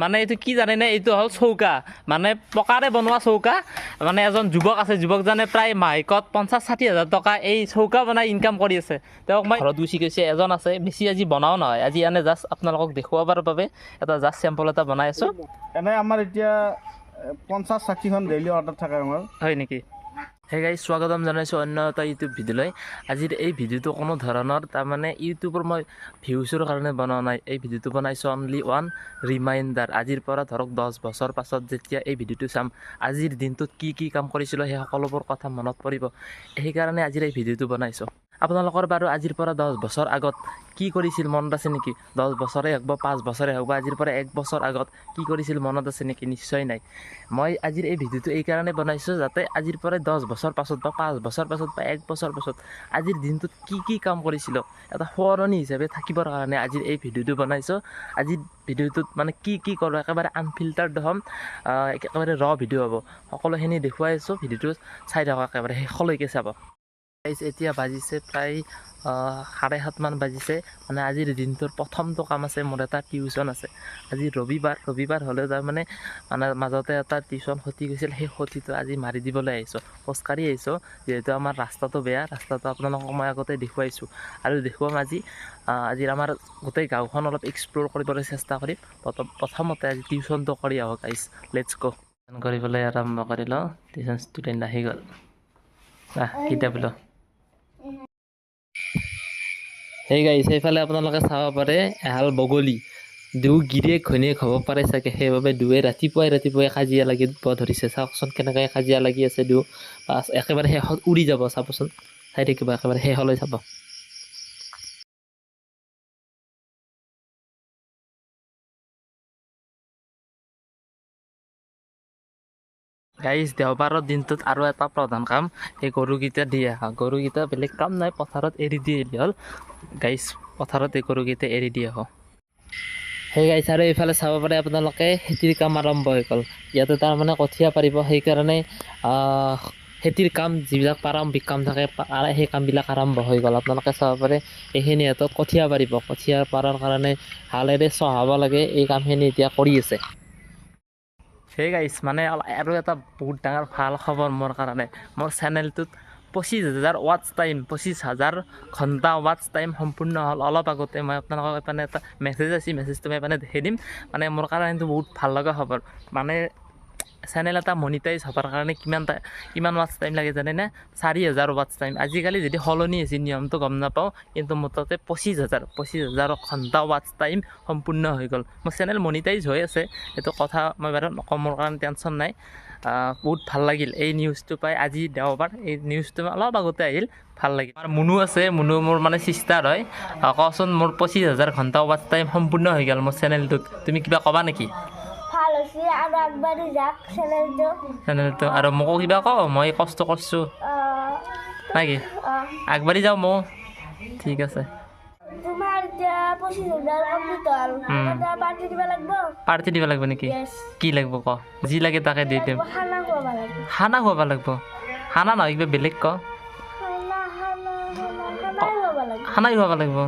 মানে এইটো কি জানেনে এইটো হ'ল চৌকা মানে পকাৰে বনোৱা চৌকা মানে এজন যুৱক আছে যুৱকজনে প্ৰায় মাহেকত 50-60 হাজাৰ টকা এই চৌকা বনাই ইনকাম কৰি আছে তেওঁক মই ঘৰত গুচি গৈছে এজন আছে বেছি আজি বনাও নহয় আজি এনে জাষ্ট আপোনালোকক দেখুৱাবৰ বাবে এটা জাষ্ট চেম্পল এটা বনাই আছোঁ এনে আমাৰ এতিয়া 50-60খন ডেইলি অৰ্ডাৰ থাকে আমাৰ হয় নেকি হে গাইজ স্বাগতম জনাইছোঁ অন্য এটা ইউটিউব ভিডিঅ'লৈ আজিৰ এই ভিডিঅ'টো কোনো ধৰণৰ তাৰমানে ইউটিউবৰ মই ভিউচৰ কাৰণে বনোৱা নাই এই ভিডিঅ'টো বনাইছোঁ অনলি ওৱান ৰিমাইণ্ডাৰ আজিৰ পৰা ধৰক 10 বছৰ পাছত যেতিয়া এই ভিডিঅ'টো চাম আজিৰ দিনটোত কি কাম কৰিছিলোঁ সেই সকলোবোৰ কথা মনত পৰিব সেইকাৰণে আজিৰ এই ভিডিঅ'টো বনাইছোঁ আপোনালোকৰ বাৰু আজিৰ পৰা 10 বছৰ আগত কি কৰিছিল মনত আছে নেকি 10 বছৰে হওক বা 5 বছৰে হওক বা আজিৰ পৰা 1 বছৰ আগত কি কৰিছিল মনত আছে নেকি নিশ্চয় নাই মই আজিৰ এই ভিডিঅ'টো এইকাৰণে বনাইছোঁ যাতে আজিৰ পৰা 10 বছৰ পাছত বা 5 বছৰ পাছত বা 1 বছৰ পাছত আজিৰ দিনটোত কি কাম কৰিছিলোঁ এটা সোঁৱৰণি হিচাপে থাকিবৰ কাৰণে আজিৰ এই ভিডিঅ'টো বনাইছোঁ আজিৰ ভিডিঅ'টোত মানে কি কৰোঁ একেবাৰে আনফিল্টাৰ্ড হ'ম একেবাৰে ৰ ভিডিঅ' হ'ব সকলোখিনি দেখুৱাই আছোঁ ভিডিঅ'টো চাই থাকক একেবাৰে শেষলৈকে চাব এতিয়া বাজিছে প্ৰায় 7:30 বাজিছে মানে আজিৰ দিনটোৰ প্ৰথমটো কাম আছে মোৰ এটা টিউশ্যন আছে আজি ৰবিবাৰ হ'লে তাৰমানে মাজতে এটা টিউশ্যন ক্ষতি গৈছিল সেই ক্ষতিটো আজি মাৰি দিবলৈ আহিছোঁ খোজকাঢ়ি আহিছোঁ যিহেতু আমাৰ ৰাস্তাটো বেয়া ৰাস্তাটো আপোনালোকক মই আগতে দেখুৱাইছোঁ আৰু দেখুৱাম আজি আমাৰ গোটেই গাঁওখন অলপ এক্সপ্ল'ৰ কৰিবলৈ চেষ্টা কৰিম প্ৰথমতে আজি টিউশ্যনটো কৰি আহক গাইজ লেটছ গ' কৰিবলৈ আৰম্ভ কৰিলোঁ টিউশ্যন ষ্টুডেণ্ট আহি গ'ল কিতাপ ল সেই গাইছে সেইফালে আপোনালোকে চাব পাৰে এহাল বগলী গিৰিয়েক ঘৈণীয়েক হ'ব পাৰে চাগে সেইবাবে দুয়ে ৰাতিপুৱাই কাজিয়া লাগিব ধৰিছে চাওকচোন কেনেকৈ কাজিয়া লাগি আছে একেবাৰে শেষত উৰি যাব চাবচোন চাই থাকিব একেবাৰে শেষলৈ চাব গাইজ দেওবাৰৰ দিনটোত আৰু এটা প্ৰধান কাম এই গৰুকেইটা দি আহা গৰুকেইটা বেলেগ কাম নাই পথাৰত এৰি দি হ'ল গাইজ পথাৰত এই গৰুকেইটা এৰি দি আহোঁ সেই গাইজ আৰু এইফালে চাব পাৰে আপোনালোকে খেতিৰ কাম আৰম্ভ হৈ গ'ল ইয়াতে তাৰমানে কঠীয়া পাৰিব সেইকাৰণে খেতিৰ কাম যিবিলাক প্ৰাৰম্ভিক কাম থাকে সেই কামবিলাক আৰম্ভ হৈ গ'ল আপোনালোকে চাব পাৰে এইখিনি হাতত কঠীয়া পাৰিব কঠীয়া পৰাৰ কাৰণে হালেৰে চহাব লাগে এই কামখিনি এতিয়া কৰি আছে সেই গাইছ মানে আৰু এটা বহুত ডাঙৰ ভাল খবৰ মোৰ কাৰণে মোৰ চেনেলটোত 25,000 ৱাটছ টাইম 25,000 ঘণ্টা ৱাটছ টাইম সম্পূৰ্ণ হ'ল অলপ আগতে মই আপোনালোকক এপানে এটা মেছেজ আছে মেছেজটো মই এপানে দেখাই দিম মানে মোৰ কাৰণেতো বহুত ভাল লগা খবৰ মানে চেনেল এটা মনিটাইজ হ'বৰ কাৰণে কিমান ৱাটছ টাইম লাগে জানেনে 4,000 ৱাটছ টাইম আজিকালি যদি সলনি হৈছে নিয়মটো গম নাপাওঁ কিন্তু মুঠতে 25,000 ঘণ্টা ৱাটছ টাইম সম্পূৰ্ণ হৈ গ'ল মোৰ চেনেল মনিটাইজ হৈ আছে এইটো কথা মই বাৰু নকওঁ মোৰ কাৰণে টেনশ্যন নাই বহুত ভাল লাগিল এই নিউজটো পাই আজি দেওবাৰ এই নিউজটো অলপ আগতে আহিল ভাল লাগিল আৰু মুনু আছে মুনু মোৰ মানে চিষ্টাৰ হয় কচোন মোৰ 25,000 ঘণ্টা ৱাটছ টাইম সম্পূৰ্ণ হৈ গ'ল মোৰ চেনেলটোত তুমি কিবা ক'বা নেকি ভাল হৈছে আৰু আগবাঢ়ি যাওক চেনেলটো আৰু মোকো কিবা কওঁ মই কষ্ট কৰিছোঁ নাকি আগবাঢ়ি যাওঁ ময়ো ঠিক আছে তোমাৰ এতিয়া 25,000 কমপ্লিট হ'ল এটা পাৰ্টি দিব লাগিব পাৰ্টি দিব লাগিব নেকি কি লাগিব ক যি লাগে তাকে দি দিম খানা খুৱাব লাগিব খানা নহয় কিবা বেলেগ ক খানাই খুৱাব লাগিব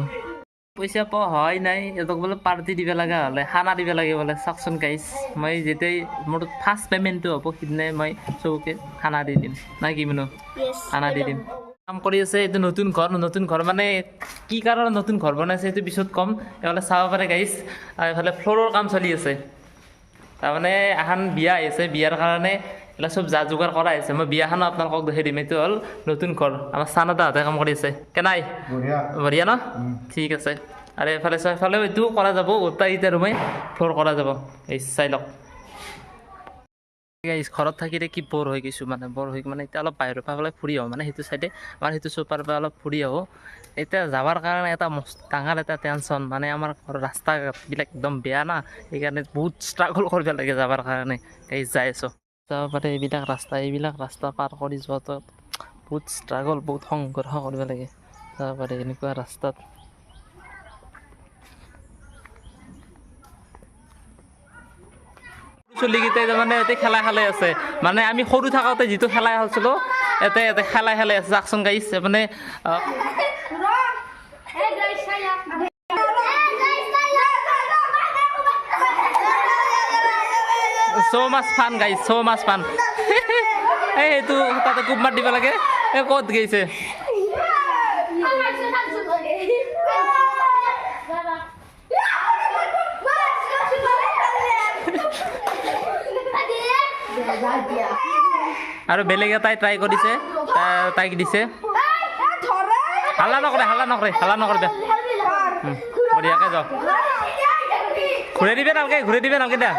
পইচা পোৱা হয় নাই সিহঁতক বোলে পাৰ্টি দিব লগা হ'লে খানা দিব লাগে বোলে চাওকচোন গাইজ মই যেতিয়াই মোৰ ফাৰ্ষ্ট পে'মেণ্টটো হ'ব সিদিনাই মই চবকে খানা দি দিম নাই কি মানো খানা দি দিম কাম কৰি আছে এইটো নতুন ঘৰ মানে কি কাৰণে নতুন ঘৰ বনাইছে সেইটো পিছত ক'ম এইফালে চাব পাৰে গাইজ এইফালে ফ্ল'ৰৰ কাম চলি আছে তাৰমানে এখন বিয়া আহিছে বিয়াৰ কাৰণে এইবিলাক চব যা যোগাৰ কৰা হৈছে মই বিয়াখনো আপোনালোকক দেখাই দিম এইটো হ'ল নতুন ঘৰ আমাৰ চানদাহঁতে কাম কৰি আছে কেনাই বঢ়িয়া ন ঠিক আছে আৰু এইফালেও এইটোও কৰা যাব গোটেইকেইটা ৰুমে ফ্ল'ৰ কৰা যাব এই চাই লওক ঘৰত থাকিলে কি বৰ হৈ গৈছোঁ বৰ হৈ মানে এতিয়া অলপ বাহিৰৰ পৰা ফুৰি আহোঁ মানে সেইটো চাইডে আমাৰ সেইটো চোপাৰ পৰা অলপ ফুৰি আহোঁ এতিয়া যাবৰ কাৰণে এটা ডাঙৰ এটা টেনশ্যন মানে আমাৰ ঘৰৰ ৰাস্তাবিলাক একদম বেয়া না সেইকাৰণে বহুত ষ্ট্ৰাগল কৰিব লাগে যাবৰ কাৰণে যাই আছোঁ যাব পাৰে এইবিলাক ৰাস্তা পাৰ কৰি যোৱাটো বহুত ষ্ট্ৰাগল বহুত সংঘৰ্ষ কৰিব লাগে যাব পাৰে এনেকুৱা ৰাস্তাত চলিকেইটাই তাৰমানে ইয়াতে খেলা খেলাই আছে মানে আমি সৰু থাকোঁতে যিটো খেলা খেলিছিলোঁ ইয়াতে খেলাই আছে চাওকচোন গাইছ মানে so much fun guys, so much fun. এই সেইটো তাতে কুপ মাৰ দিব লাগে। এই ক'ত গৈছে? আৰু বেলেগ এটাই ট্ৰাই কৰিছে, তাইক দিছে। হাল্লা নকৰে, হাল্লা নকৰে, হাল্লা নকৰে। বঢ়িয়াকে যাওক। ঘূৰাই দিবে নালগে, ঘূৰাই দিবে নালগে দে।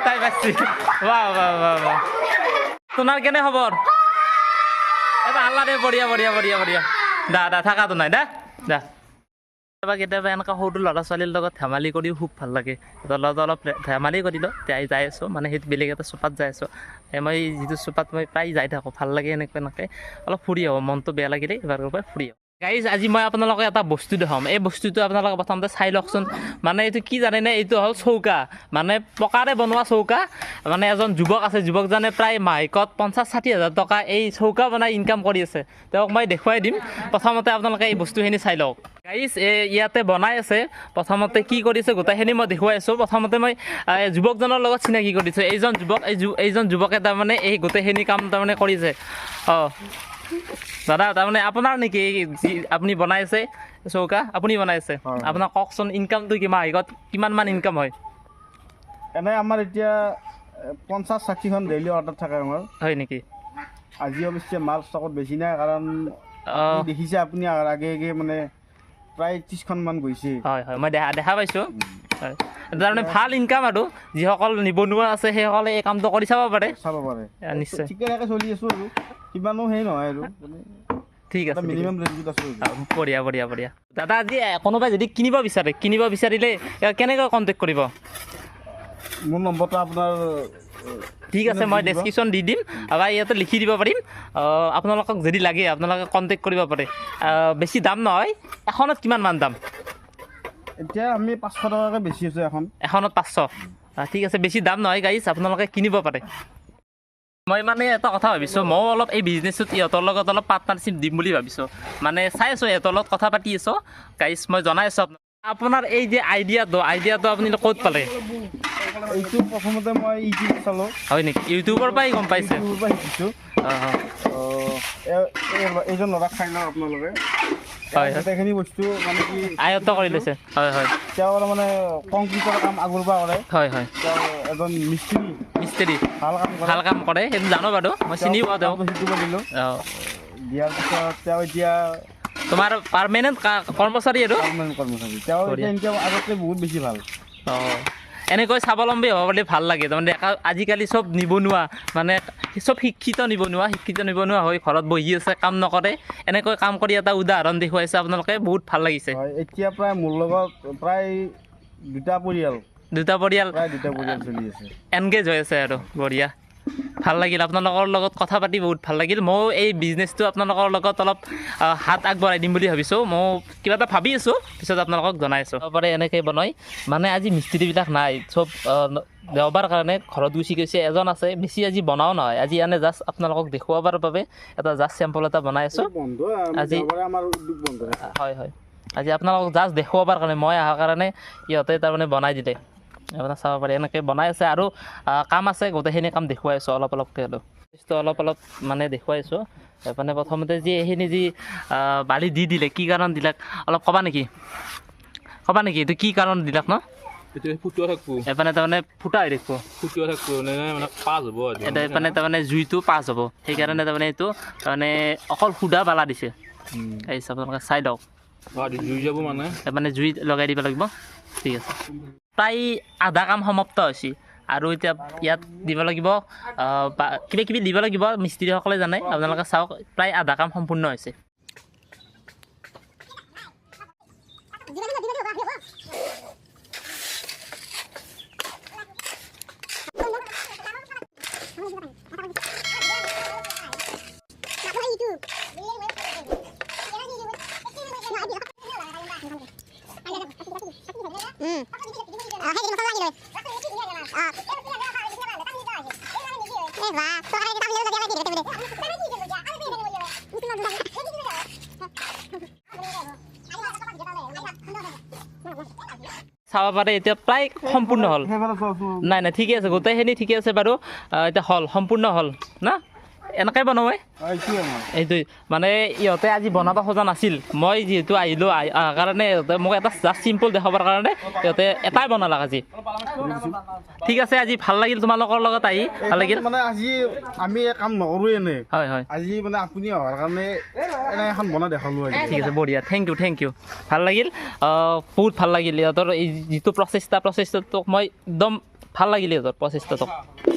তাই পাইছি। বাহ বাহ বাহ বাহ। তোমাৰ কেনে খবৰ? এবাৰ আল্লাহ দে, বঢ়িয়া বঢ়িয়া বঢ়িয়া বঢ়িয়া। দা থাকাতো নাই দা। কেতিয়াবা এনেকুৱা সৰু ল'ৰা ছোৱালীৰ লগত ধেমালি কৰিও খুব ভাল লাগে। অলপ ধেমালি কৰিলোঁ, এতিয়া যাই আছোঁ, মানে সেইটো বেলেগ এটা চোপাত যাই আছোঁ। মই যিটো চোপাত মই প্ৰায় যাই থাকোঁ, ভাল লাগে এনেকৈ অলপ ফুৰি আহোঁ, মনটো বেয়া লাগিলে এবাৰ পৰা ফুৰি আহোঁ। গাইজ, আজি মই আপোনালোকক এটা বস্তু দেখাম। এই বস্তুটো আপোনালোকে প্ৰথমতে চাই লওকচোন। মানে এইটো কি জানেনে? এইটো হ'ল চৌকা, মানে পকাৰে বনোৱা চৌকা। মানে এজন যুৱক আছে, যুৱকজনে প্ৰায় মাহেকত 50-60 হাজাৰ টকা এই চৌকা বনাই ইনকাম কৰি আছে। তেওঁক মই দেখুৱাই দিম। প্ৰথমতে আপোনালোকে এই বস্তুখিনি চাই লওক। গাইজ, ইয়াতে বনাই আছে। প্ৰথমতে কি কৰিছে গোটেইখিনি মই দেখুৱাই আছোঁ। প্ৰথমতে মই যুৱকজনৰ লগত চিনাকি কৰিছোঁ। এইজন যুৱকে তাৰমানে এই গোটেইখিনি কাম তাৰমানে কৰিছে। অঁ দাদা, তাৰমানে আপোনাৰ নেকি যি আপুনি বনাই আছে চৌকা? আপুনি বনাই আছে? আপোনাক কওকচোন, ইনকামটো মাহেকত কিমানমান ইনকাম হয়? এনে আমাৰ এতিয়া 50-60খন ডেইলি অৰ্ডাৰ থাকে আমাৰ। হয় নেকি? আজি অৱশ্যে মাল ষ্টকত বেছি নাই, কাৰণ দেখিছে আপুনি আগে আগে মানে প্ৰায় 30খনমান গৈছে। হয় হয়, মই দেখা পাইছোঁ। হয়, তাৰমানে ভাল ইনকাম। আৰু যিসকল নিবনুৱা আছে সেইসকলে এই কামটো কৰি চাব পাৰে। নিশ্চয় ঠিকে থাকে চলি আছোঁ আৰু কিমানো সেই নহয় আৰু ঠিক আছে, মিনিমাম ৰেঞ্জত আছোঁ। বঢ়িয়া বঢ়িয়া বঢ়িয়া। দাদা, আজি কোনোবাই যদি কিনিব বিচাৰিলে কেনেকৈ কণ্টেক্ট কৰিব? মোৰ নম্বৰটো আপোনাৰ ঠিক আছে, মই ডেছক্ৰিপশ্যন দি দিম, বা ইয়াতে লিখি দিব পাৰিম। আপোনালোকক যদি লাগে আপোনালোকে কণ্টেক্ট কৰিব পাৰে। বেছি দাম নহয়। এখনত কিমানমান দাম? এতিয়া আমি 500 টকাকৈ বেছি আছোঁ এখনত 500। ঠিক আছে, বেছি দাম নহয় গাইজ, আপোনালোকে কিনিব পাৰে। মই মানে এটা কথা ভাবিছোঁ, ময়ো অলপ এই বিজনেছটোত ইহঁতৰ লগত অলপ পাৰ্টনাৰশ্বিপ দিম বুলি ভাবিছোঁ। মানে চাই আছোঁ, ইহঁতৰ লগত কথা পাতি আছোঁ। গাইজ, মই জনাই আছোঁ আপোনাৰ এই যে আইডিয়াটো আপুনি ক'ত পালে? এইটো প্ৰথমতে মই ইউটিউব চালোঁ। হয় নেকি? ইউটিউবৰ পৰাই গম পাইছে? ইউটিউবৰ পৰা শিকিছোঁ। এইজন ল'ৰাক চাই লওক আপোনালোকে। হয়, গোটেইখিনি বস্তু মানে কি আয়ত্ব কৰি লৈছে। হয় হয়, তেওঁ মানে কংক্ৰিটৰ কাম আগৰ পৰা কৰে। হয় হয়, তেওঁ এজন মিস্ত্ৰী ভাল কাম কৰে, সেইটো জানো বাৰু, মই চিনি পাওঁ তেওঁক। শিকিব দিলোঁ। অঁ, দিয়াৰ পিছত তেওঁ এতিয়া তোমাৰ পাৰ্মানেণ্ট কৰ্মচাৰী আৰু? পাৰ্মানেণ্ট কৰ্মচাৰী। তেওঁ এতিয়া ইনকাম আগতকৈ বহুত বেছি ভাল। অঁ, এনেকৈ স্বাৱলম্বী হ'ব পাৰিলে ভাল লাগে। তাৰমানে আজিকালি চব নিবনুৱা, মানে চব শিক্ষিত নিবনুৱা হৈ ঘৰত বহি আছে, কাম নকৰে। এনেকৈ কাম কৰি এটা উদাহৰণ দেখুৱাইছে আপোনালোকে, বহুত ভাল লাগিছে। এতিয়া প্ৰায় মোৰ লগত প্ৰায় দুটা পৰিয়াল চলি আছে, এনগেজ হৈ আছে আৰু বঢ়িয়া। ভাল লাগিল আপোনালোকৰ লগত কথা পাতি, বহুত ভাল লাগিল। ময়ো এই বিজনেছটো আপোনালোকৰ লগত অলপ হাত আগবঢ়াই দিম বুলি ভাবিছোঁ। মই কিবা এটা ভাবি আছোঁ, পিছত আপোনালোকক জনাই আছোঁ। পাৰে এনেকৈ বনাই, মানে আজি মিস্ত্ৰীবিলাক নাই, চব দেওবাৰ কাৰণে ঘৰত গুচি গৈছে। এজন আছে, বেছি আজি বনাও নহয়, আজি এনে জাষ্ট আপোনালোকক দেখুৱাবৰ বাবে এটা জাষ্ট চেম্পল এটা বনাই আছোঁ আজি। হয় হয়, আজি আপোনালোকক জাষ্ট দেখুৱাবৰ কাৰণে, মই অহাৰ কাৰণে ইহঁতে তাৰমানে বনাই দিলে। আপোনাৰ চাব পাৰে, এনেকৈ বনাই আছে। আৰু কাম আছে, গোটেইখিনি কাম দেখুৱাই আছোঁ অলপকৈ হ'লেও। অলপ মানে দেখুৱাই আছোঁ। মানে প্ৰথমতে যি এইখিনি যি বালি দি দিলে, কি কাৰণ দিলাক অলপ ক'বা নেকি? এইটো কি কাৰণ দিলাক ন? এপানে তাৰমানে ফুটা হৈ থাকিব, এপানে তাৰমানে জুইটো পাছ হ'ব, সেইকাৰণে তাৰমানে এইটো তাৰমানে অকল সুধা বালা দিছে। এই আপোনালোকে চাই লওক, মানে জুই লগাই দিব লাগিব। ঠিক আছে, প্ৰায় আধা কাম সমাপ্ত হৈছে। আৰু এতিয়া ইয়াত দিব লাগিব কিবা কিবি দিব লাগিব, মিস্ত্ৰীসকলে জানে। আপোনালোকে চাওক, প্ৰায় আধা কাম সম্পূৰ্ণ হৈছে। চাব পাৰে এতিয়া প্ৰায় সম্পূৰ্ণ হ'ল সেইফালে চোৱাচোন নাই নাই ঠিকে আছে গোটেইখিনি ঠিকে আছে বাৰু এতিয়া হ'ল সম্পূৰ্ণ হ'ল না এনেকৈ বনাওঁৱে এইটোৱে মই এইটোৱে মানে ইহঁতে আজি বনাব খোজা নাছিল মই যিহেতু আহিলোঁ অহাৰ কাৰণে ইহঁতে মোক এটা জাষ্ট চিম্পল দেখাবৰ কাৰণে ইহঁতে এটাই বনালাক আজি ঠিক আছে আজি ভাল লাগিল তোমালোকৰ লগত আহি ভাল লাগিল মানে আজি আমি এই কাম নকৰোঁ এনে হয় হয় আজি মানে আপুনি অহাৰ কাৰণে এনে এখন বনাই দেখালোঁ আজি ঠিক আছে বঢ়িয়া থেংক ইউ ভাল লাগিল বহুত ভাল লাগিল ইহঁতৰ এই যিটো প্ৰচেষ্টাটোক মই একদম ভাল লাগিল ইহঁতৰ প্ৰচেষ্টাটোক